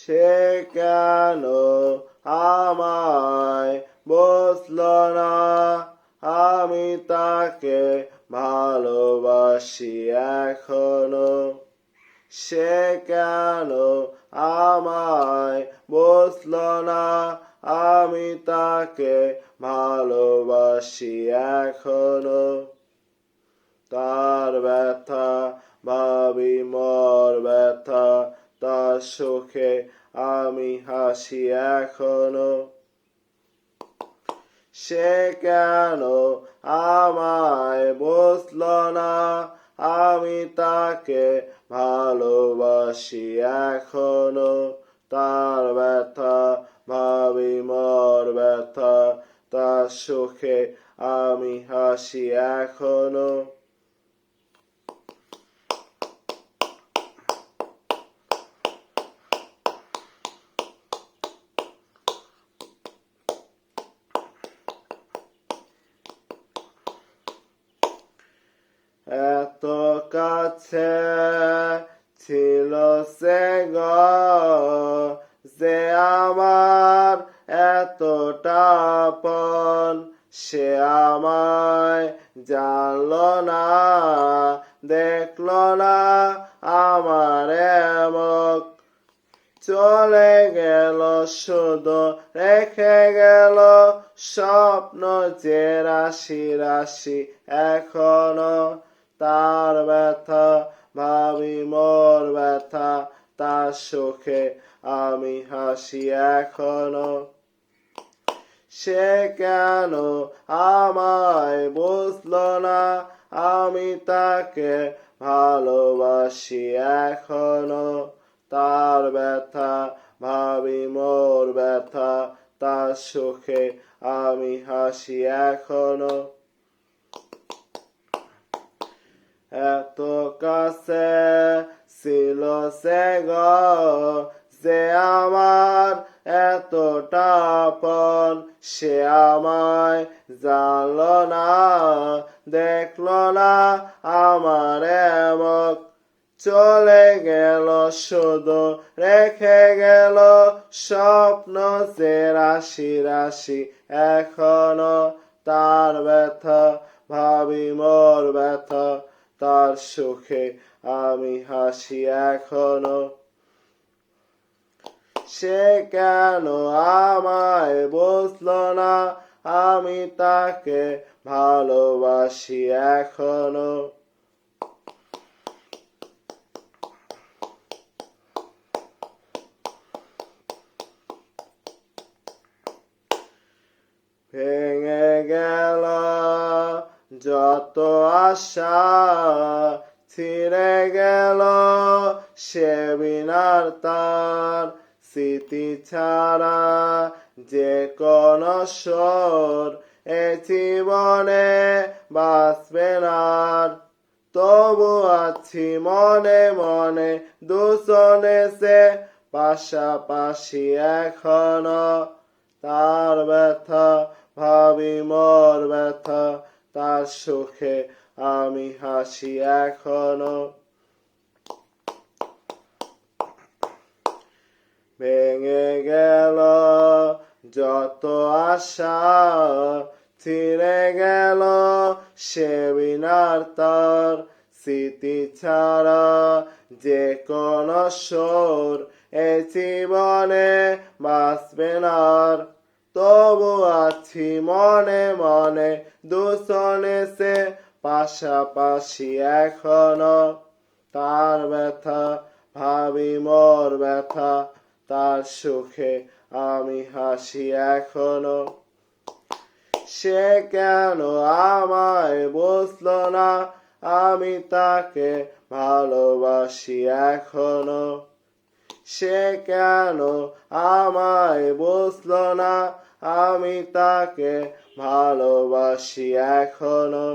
সে কেন আমায় বুঝলো না, আমি তাকে ভালোবাসি এখনো। সে কেন আমায় বুঝলো না, আমি তাকে ভালোবাসি এখনো। তার ব্যথা ভাবি মোর ব্যথা, তার সুখে আমি হাসি এখনো। সে কেন আমায় বুঝলো না, আমি তাকে ভালোবাসি এখনো। তার ব্যথা ভাবি মোর ব্যথা, তার সুখে আমি হাসি এখনো। এত কাছে ছিল সে গো, যে আমার এতটা আপন। সে আমায় জানলো না, দেখলো না আমার মুখ। চলে গেল শুধু রেখে গেল স্বপ্ন যে রাশি রাশি এখনো। তার ব্যথা ভাবি মোর ব্যথা, তার সুখে আমি হাসি এখনো। সে কেন আমায় বুঝলো না, আমি তাকে ভালোবাসি এখনো। তার ব্যথা ভাবি মোর ব্যথা, তার সুখে আমি হাসি এখনো। এত কাছে ছিল সে গো, যে আমার এতটা আপন। সে আমায় জানলো না, দেখলো না আমার মুখ। চলে গেল শুধু রেখে গেল স্বপ্ন যে রাশি রাশি এখনো। তার ব্যথা ভাবি মোর ব্যথা, তার সুখে আমি হাসি এখনো। সে কেন আমায় বুঝলো না, আমি তাকে ভালোবাসি এখনো। ভেঙে গেল যত আশা, ছিঁড়ে গেল সে বিনার তার। স্মৃতি ছাড়া যে কোন সুর এ জীবনে বাঁচবে না। তবু আছি মনে মনে দুজনে সে পাশাপাশি এখনো। তার ব্যথা ভাবি মোর ব্যথা, তার সুখে আমি হাসি এখনো। ভেঙে গেল যত আশা, ছিঁড়ে গেল সে বিনার তার। স্মৃতি ছাড়া যে কোন সুর এ জীবনে বাঁচবে না। তবু আছি মনে মনে দুজনে সে পাশাপাশি এখনো। তার ব্যথা ভাবি মোর ব্যথা, তার সুখে আমি হাসি এখনো। সে কেন আমায় বুঝলো না, আমি তাকে ভালোবাসি এখনো। সে কেন আমায় বুঝলো না, আমি তাকে ভালোবাসি এখনো।